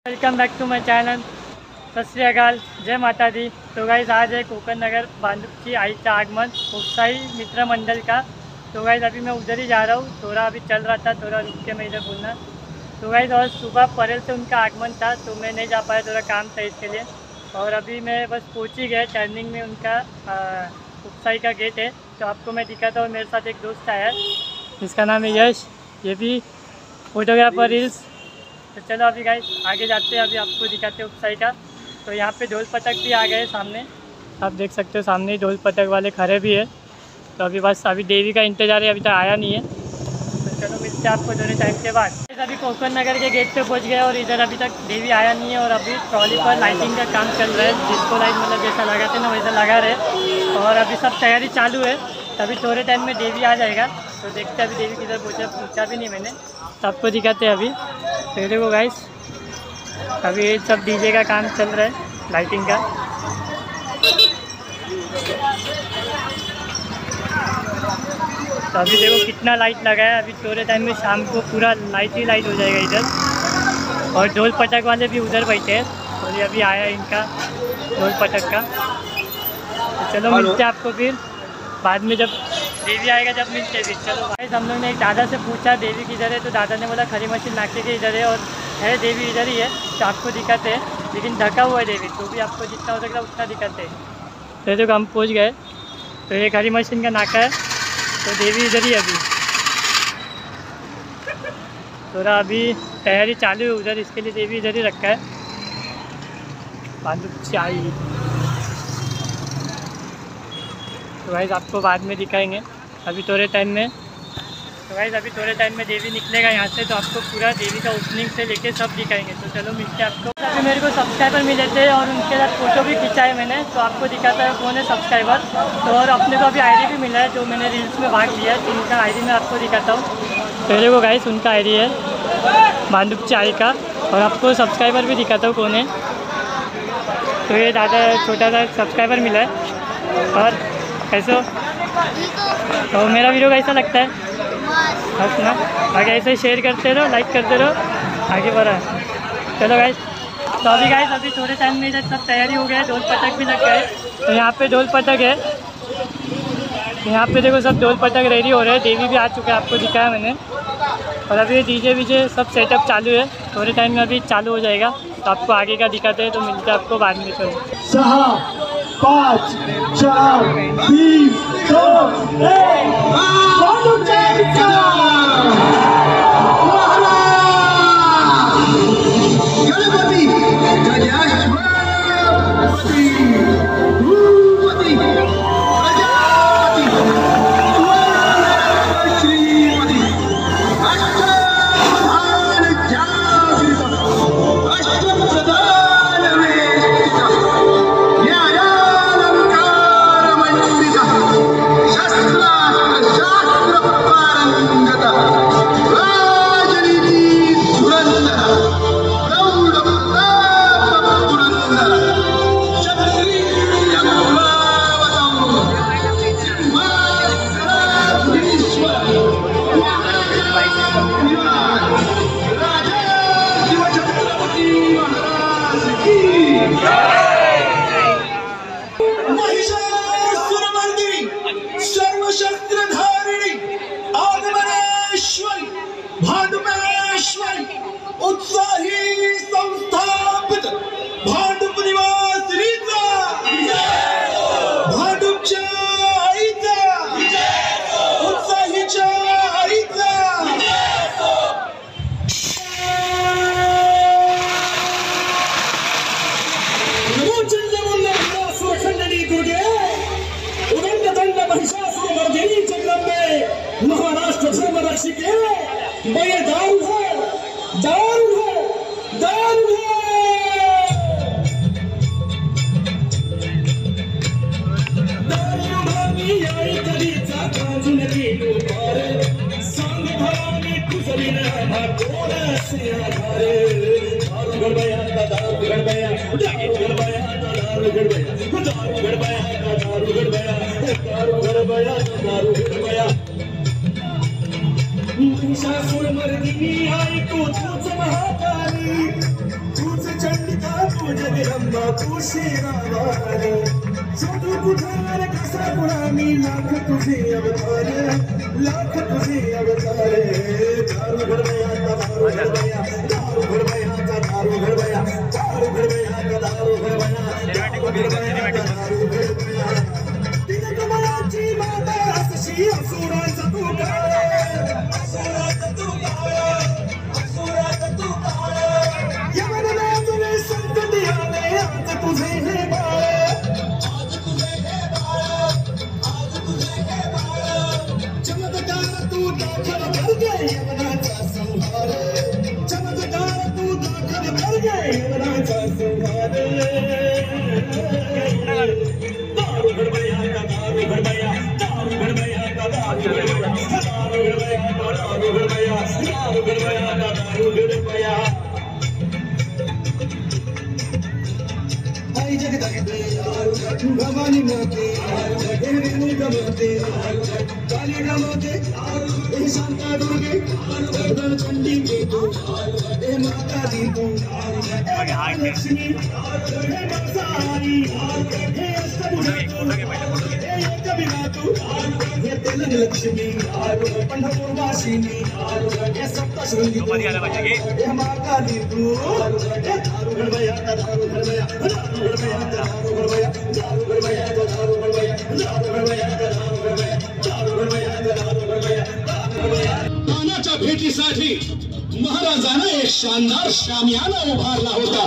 Welcome back to my channel. Sat Shri अकाल, जय माता दी। तो guys आज है कोकण नगर भांडुपची आईचा आगमन उपसाई मित्र मंडल का। तो गाइस अभी मैं उधर ही जा रहा हूँ, थोड़ा अभी चल रहा था, थोड़ा रुक के मैं इधर बोलना। तो गाइस और सुबह परेल से उनका आगमन था तो मैं नहीं जा पाया, थोड़ा काम था इसके लिए। और अभी मैं बस पहुँच ही गया, टर्निंग में उनका उपसाई का गेट है तो आपको मैं दिखाता हूँ। मेरे साथ एक दोस्त आया है, इसका नाम है यश, ये भी फोटोग्राफर रील्स। तो चलो अभी गाइस आगे जाते हैं, अभी आपको दिखाते हैं उपसाई का। तो यहाँ पे ढोल पटक भी आ गए सामने, आप देख सकते हो सामने ही ढोल पटक वाले खड़े भी है। तो अभी बस अभी देवी का इंतज़ार है, अभी तक आया नहीं है। तो चलो मिलते हैं आपको थोड़े टाइम के बाद। अभी कोकण नगर के गेट पे पहुँच गए और इधर अभी तक देवी आया नहीं है। और अभी ट्रॉली पर लाइटिंग का काम चल रहा है, जिसको लाइट मतलब जैसा लगाते ना वैसा लगा रहे। और अभी सब तैयारी चालू है, तभी थोड़े टाइम में देवी आ जाएगा। तो देखते हैं अभी देवी किधर पहुँचा, पूछा भी नहीं मैंने, तो आपको दिखाते हैं अभी। तो देखो गाइस अभी ये सब डीजे का काम चल रहा है, लाइटिंग का। तो अभी देखो कितना लाइट लगा है, अभी थोड़े टाइम में शाम को पूरा लाइट ही लाइट हो जाएगा इधर। और ढोल पटक वाले भी उधर बैठे हैं और ये अभी आया है इनका ढोल पटक का। तो चलो मिलते हैं आपको फिर बाद में, जब देवी आएगा जब मिलते हैं फिर। चलो भाई हम लोग ने एक दादा से पूछा देवी किधर है, तो दादा ने बोला खरी मशीन नाके के इधर है और है देवी इधर ही है। तो आपको दिखाते हैं, लेकिन ढका हुआ है देवी, तो भी आपको जितना हो सकता है उतना दिखाते हैं। तो देखो हम पहुँच गए, तो ये खरी मशीन का नाका है, तो देवी इधर ही अभी थोड़ा अभी तैयारी चालू है उधर, इसके लिए देवी इधर ही रखा है। भांडुपची आई तो गाइस आपको बाद में दिखाएंगे, अभी थोड़े टाइम में। तो गाइस अभी थोड़े टाइम में देवी निकलेगा यहाँ से, तो आपको पूरा देवी का ओपनिंग से लेके सब दिखाएंगे। तो चलो मिलते हैं आपको। अभी मेरे को सब्सक्राइबर मिले थे और उनके साथ फ़ोटो भी खिंचा है मैंने, तो आपको दिखाता है कौन है सब्सक्राइबर। तो और अपने को अभी आईडी भी मिला है, जो मैंने रील्स में भाग लिया है, तो उनका आईडी मैं आपको दिखाता हूँ। पहले को गाइस उनका आईडी है भांडुपची आई का, और आपको सब्सक्राइबर भी दिखाता हूँ कौन है। तो ये दादा छोटा सा सब्सक्राइबर मिला है। और कैसे हो? तो मेरा वीडियो कैसा लगता है? बस ना, आगे ऐसे शेयर करते रहो, लाइक करते रहो, आगे बढ़ा। चलो गाइस, तो अभी गाइस अभी थोड़े टाइम में इधर सब तैयारी हो गया, ढोल पटक भी लग गए। तो यहाँ पे ढोल पटक है, यहाँ पे देखो सब ढोल पटक रेडी हो रहे हैं। देवी भी आ चुका है, आपको दिखाया मैंने। और अभी डीजे वीजे सब सेटअप चालू है, थोड़े टाइम में अभी चालू हो जाएगा। तो आपको आगे का दिखाते हैं, तो मिलते हैं आपको बाद में। चलो 6, 5, 4, 3, 2, भांडुपेश्वरी उत्साही संस्थापित भांडुप निवासिनीचा भांडुपच्या आईचा उत्साहीच्या आईचा सुरखंडनी दुर्गे उदंड महिषासुर मर्दिनी जगदम्बे महाराष्ट्र धर्म रक्षिके बड़े दारू है, दारू है, दारू है। दारू भागी आई कधीचा काजून गेलो पार, सांग भवानी तुझली ना कोण असे आधारे। दारू गडबया, दारू गडबया, दारू गडबया, दारू गडबया, दारू गडबया, दारू गडबया, दारू गडबया, दारू गडबया। महिषासुर मर्दिनी आई तूच महाकाली, तूच तू जगदंबा तू शेरावारी शोधू कुठार कसा गुलामी लाख तुझे अवतार लाख तुझे अवतार दारू घडवया दारू घडवया दारू घडवया दारू घडवया दारू घडवया दारू घडवया दारू घडवया दिन कमलाची माता अशी असुराचा तू काय असुराचा तू काय असुराचा तू काय यमनला तुझे संकट आले आज तुझे हे बाळ आज तुझे हे बाळ आज तुझे हे बाळ चमत्कार तू दाखल कर गे यमनाचा संहार चमत्कार तू दाखल कर गे यमनाचा संहार दारू घडवया दारू घडवया दारू घडवया दारू घडवया दारू घडवया दारू घडवया दारू घडवया दारू घडवया आई जगदंबे भवानी माते देवी गमते काली गमते हे शांता दुर्गे वर्धन चंडी के तू हे माता दी तू हे लक्ष्मी हे मासाई हे अष्टभुजा तू हे एकविरा तू हे तेलंग लक्ष्मी पंढरपूर वासिनी हे सप्तशृंगी तू हे महाकाली तू हे दारू घडवया दारू घडवया दारू घडवया दारू घडवया दारू घडवया दारू घडवया दारू घडवया दारू घडवया दारू घडवया दारू घडवया दारू घडवया तानाच्या भेटीसाठी महाराजांना एक शानदार शामियाना उभारला होता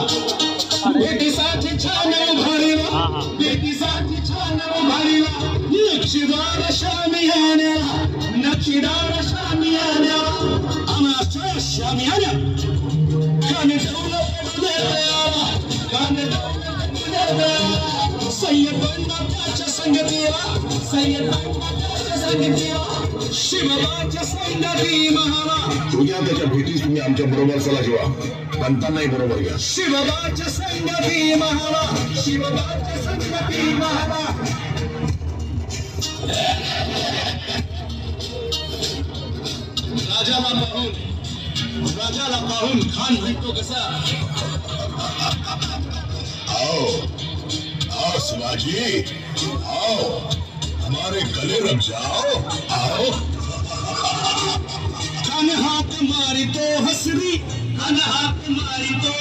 भेटीसाठी छान उभारला भेटीसाठी छान उभारला नक्षीदार शामियाना नक्षीदार शामियाना आमच्या शामियाना काने ठेवलं पडू देवा काने सय्यदाच्या संगतीला सय्यदाच्या संगतीला शिवबाच्या संगती महारा तुझ्या त्याच्या भेटीस तुम्ही आमच्या बरोबर चला शिवा पंतांनाही बरोबर घ्या शिवबाच्या संगती महारा शिवबाच्या संगती महारा राजाला पाहून खान म्हणतो कसा आओ आओ शिवाजी आओ हमारे गले लग जाओ आओ खान हाथ मारी तो हसरी खान हाथ मारी तो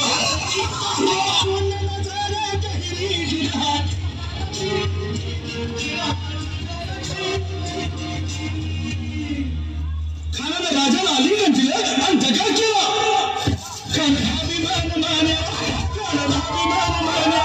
खानाने राजाला अलीगंज दिलं आणि दगा केला खान अभिमान मान्या खान अभिमान मान्या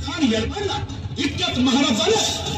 खान येळपडला इतक्यात महाराज झाला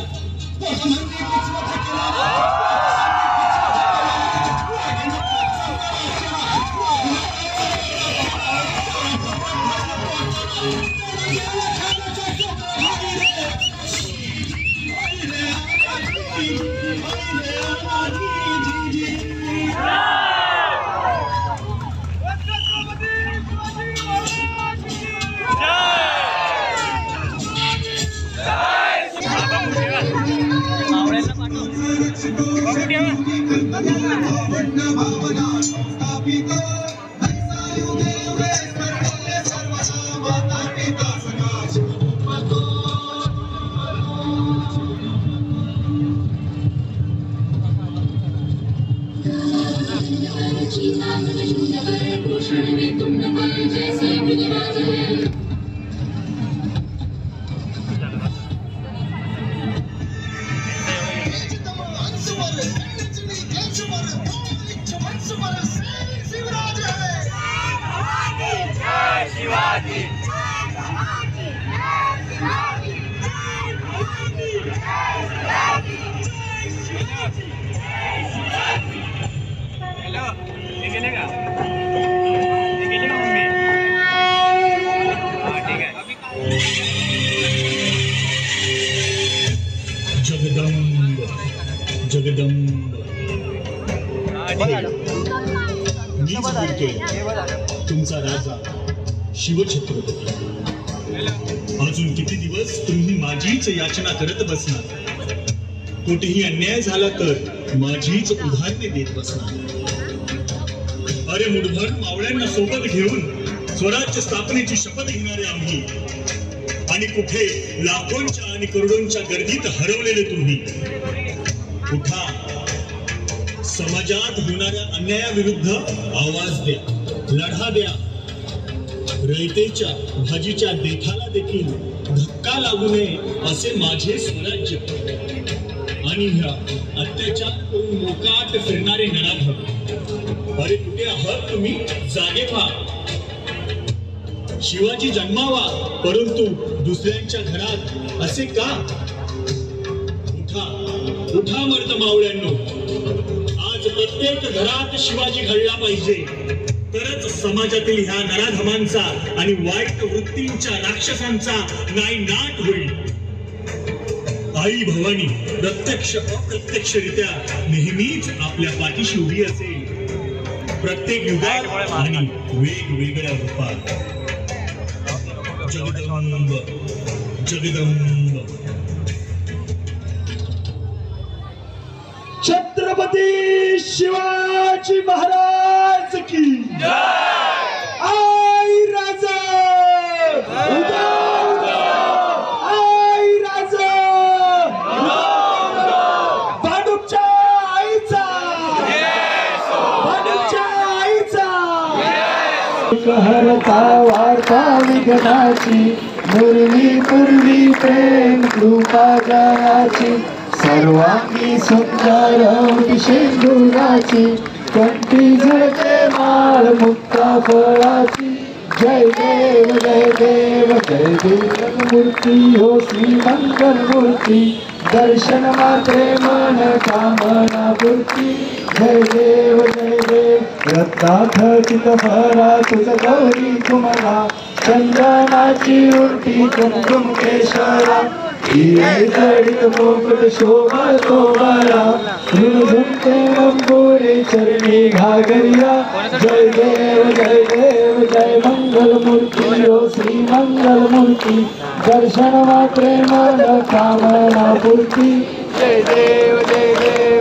जगदंब मीच बोलतोय तुमचा राजा शिवछत्रपती अजून किती दिवस तुम्ही माझीच याचना करत बसणार? कुठेही अन्याय झाला तर माझीच उदाहरणे देत बसणार. अरे मुठभर मावळ्यांना सोबत घेऊन स्वराज्य स्थापनेची शपथ घेणारे आम्ही, आणि कुठे लाखोंच्या आणि करोडोंच्या गर्दीत हरवलेले तुम्ही. उठा, समाजात होणाऱ्या अन्यायाविरुद्ध आवाज द्या, लढा द्या. रयतेच्या भाजीच्या देठाला देखील धक्का लागू नये असे माझे स्वराज्य. आणि ह्या अत्याचार करून मोकाट फिरणारे नराधम, अरे कुठे आहात तुम्ही? जागे व्हा. शिवाजी जन्मावा, परंतु दुसऱ्यांच्या घरात असे का? उठा, उठा मर्द मावळ्यांनो. आज प्रत्येक घरात शिवाजी घडला पाहिजे, तरच समाजातील ह्या नराधमांचा आणि वाईट वृत्तींच्या राक्षसांचा नायनाट होईल. आई भवानी प्रत्यक्ष अप्रत्यक्षरित्या नेहमीच आपल्या पाठीशी उभी असेल, प्रत्येक युगात आणि वेगवेगळ्या रूपात. जगदंब जगदंब. छत्रपती शिवाजी महाराज की आई राजा आई राजा भांडूपच्या आईचा भांडूपच्या आईचा कहरता वार्ता विघ्नाची पूर्वी पूर्वी प्रेम कृपा जयाची सर्वांगी सुंदर शेंदुराची कंठी झळके माळ मुक्ता फळाची. जय देव जय देव जय देव मूर्ती हो श्री मंगल मूर्ती दर्शन मात्रे मन कामना पूर्ती. जय देव रत्नाथ चित भरा तुझ गौरी तुम्हाला चंदनाची उलटी कुमकुम केशरा जडित मुकुट शोभतो बरा झुमते अंबोरे चरणी घागरिया. जय देव जय मंगल मूर्ती हो श्री मंगल मूर्ती दर्शन मात्रे मन कामना पूर्ती. जय देव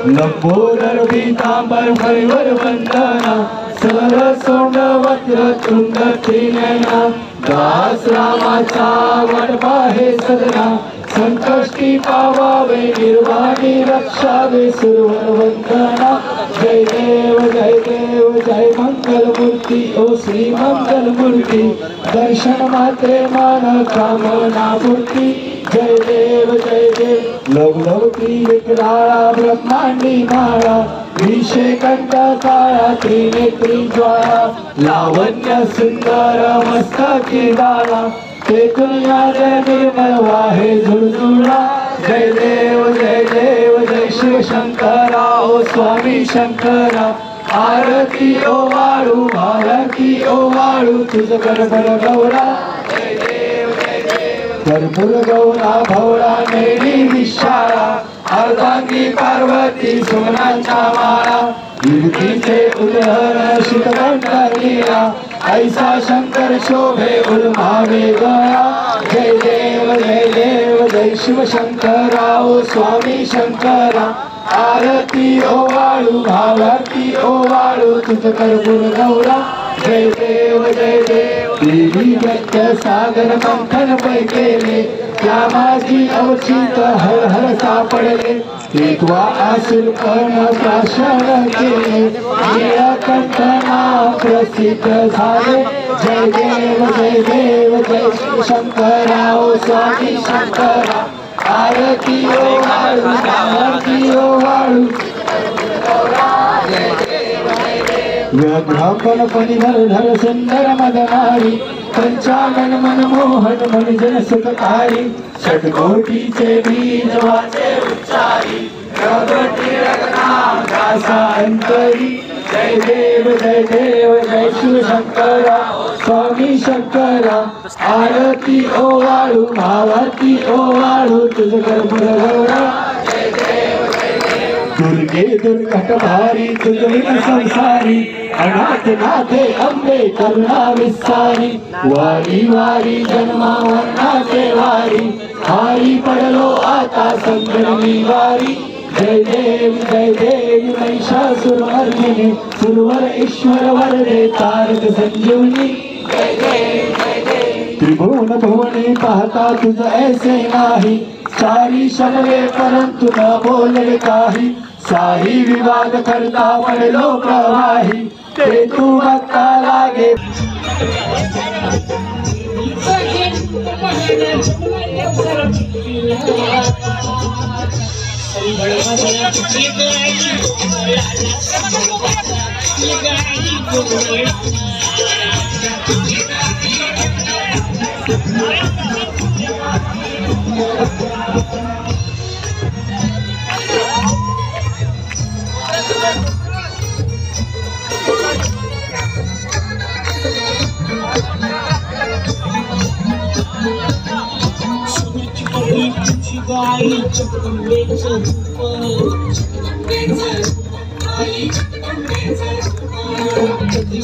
लंबोदर पीतांबर भैवर वंदना सर सोंड वज्र तुंड त्रिनयना दास रामाचा वडपा हे सदना संकष्टी पावावे निर्वाणी रक्षावे सुरवर वंदना. जय देव जय मंगल मूर्ती ओ श्री मंगल मूर्ती दर्शन मात्रे मन कामना पूर्ती. जय देव लवलवती विक्राळा ब्रह्मांडी माळा विषे कंठ काळा त्रिनेत्री ज्वाळा लावण्य सुंदर मस्तकी डाळा तेथून निर्मळ वाहे झुळझुळा. जय देव जय शिव शंकरा ओ स्वामी शंकरा आरती ओ वाळू आरती ओ वाळू तुझ गडबड गौरा. कर्पूर गौरा भवळा मेरी विशाळा अर्धांगी पार्वती सोनाच्या माळा युवतीचे उदहरण शीतकंठीला ऐसा शंकर शोभे उर्मावे गळा. जय देव जय शिव शंकरा ओ स्वामी शंकरा आरती ओ वाळू भावारती ओ वाळू तुझ कर्पूर गौरा. जय देव देवी व्यक्त सागर मंथन पै केले त्या माझी अवचित हर हर सापडले तेव्हा आसुर पण प्राशन केले नीळकंठना प्रसिद्ध झाले. जय देव जय शिव शंकरा ओ स्वामी शंकरा आरती ओ वाळू आरती ओ वाळू. व्याघ्रांबन फणिधर सुंदर मदनारी पंचानन मनमोहन मनिजन सुखकारी षटकोटीचे बीज वाचे उच्चारी प्रगती रत्नाम दासा अंतरी. जय देव जय शिव शंकरा स्वामी शंकरा आरती ओ वाळू भावारती ओ वाळू तुझ कर्पूर गौरा. दुर्गे दुर्घट भारी तुझविन संसारी अनाथ नाथे अंबे करुणा विस्तारी वारी वारी जन्मा वर्णाचे वारी हारी पडलो आता संकटमी वारी जय देव महिषासुरमर्दिनी सुरवर ईश्वर वरदे तारक संजीवनी जय देव त्रिभुवन भुवने पाहता तुझ ऐसे नाही चारी शब्दे परंतु न बोले काही साही विवाद करता पडलो प्रवाही ते तू बघता लागे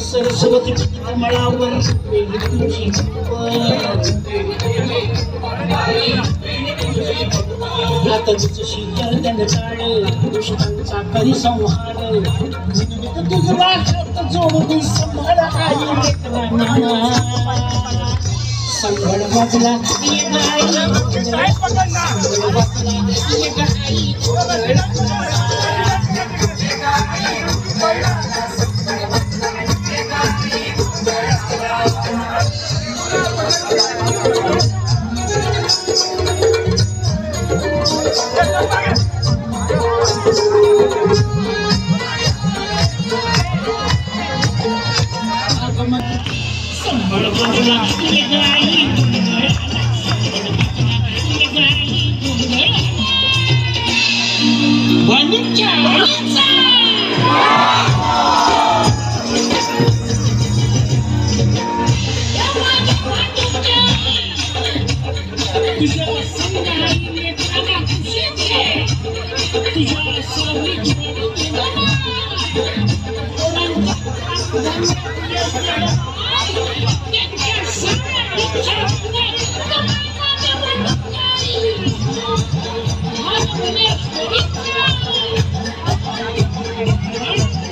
सरस्वती कमळावर तुझी आता तुझी गर्दन काढ दुष्टांचा परिसंहार तुझं वाटत जोड संभाळ आई संघड वाजला Thank you.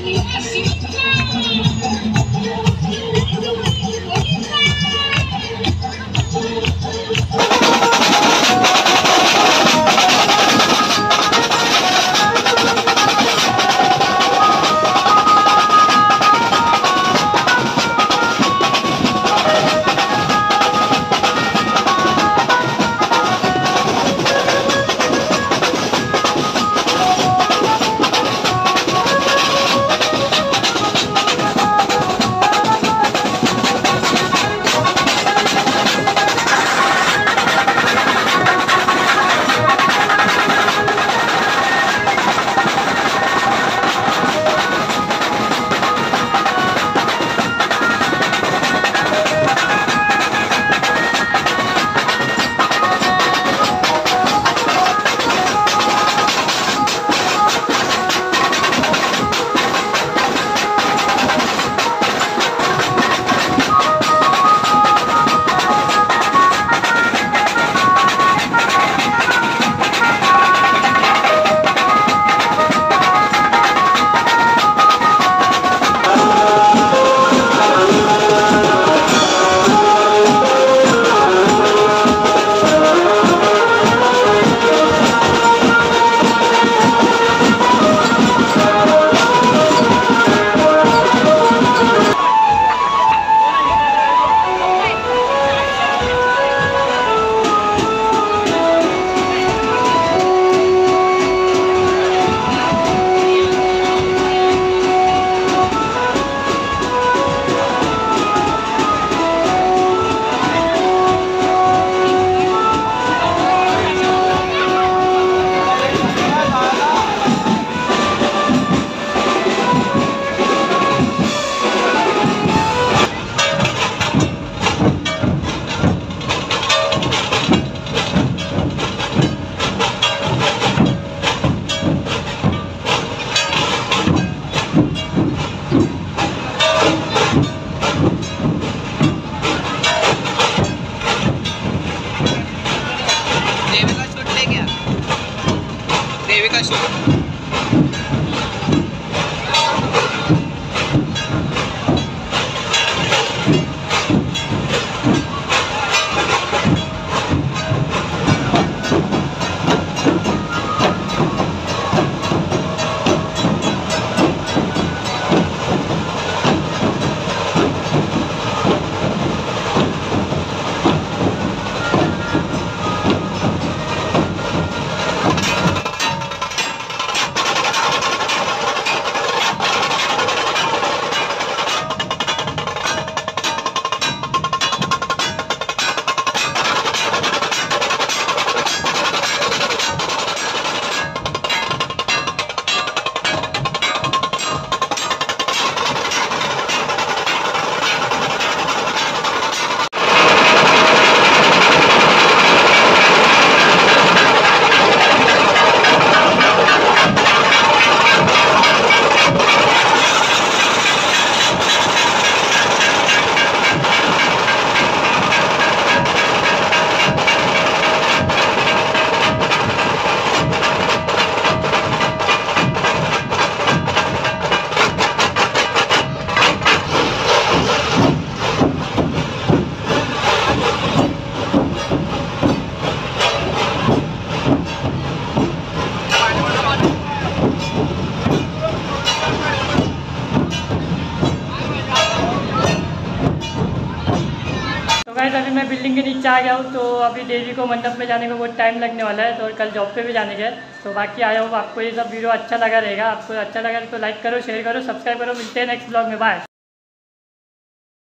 गाइस अभी मैं बिल्डिंग के नीचे आ गया हूँ। तो अभी डेली को मंडप में जाने को बहुत टाइम लगने वाला है, तो कल जॉब पे भी जाने का है। तो बाकी आया हूँ, आपको ये सब वीडियो अच्छा लगा रहेगा, आपको अच्छा लगा तो लाइक करो, शेयर करो, सब्सक्राइब करो। मिलते हैं नेक्स्ट ब्लॉग में, बाय।